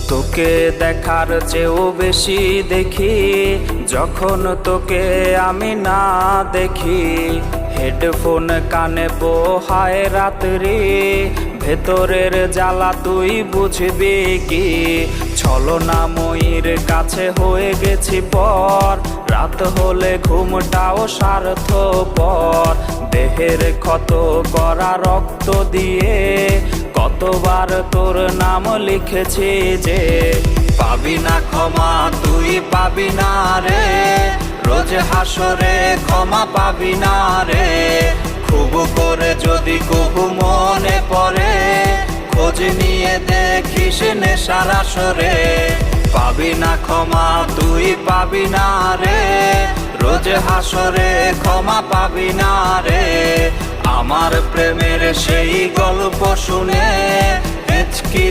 তোকে দেখার চেয়েও বেশি দেখি যখন তোকে আমি না দেখি। হেডফোন কানে পোহায় রাত্রি, ভেতরের জ্বালা তুই বুঝবি কি। ছলনাময়ীর কাছে হয়ে গেছি পর, রাত হলে ঘুমটাও স্বার্থপর। দেহের ক্ষত করা রক্ত দিয়ে কতবার তোর নাম লিখেছি যে, পাবি না ক্ষমা তুই পাবি না রে, রোজ হাসরে ক্ষমা পাবি না রে। খুব করে যদি কবু মনে পড়ে, খোঁজ নিয়ে দেখিস নেশার আসরে। পাবি না ক্ষমা তুই পাবি না রে, রোজ হাসরে ক্ষমা পাবি না রে। আমার প্রেমের সেই গল্প শুনে হেঁচকি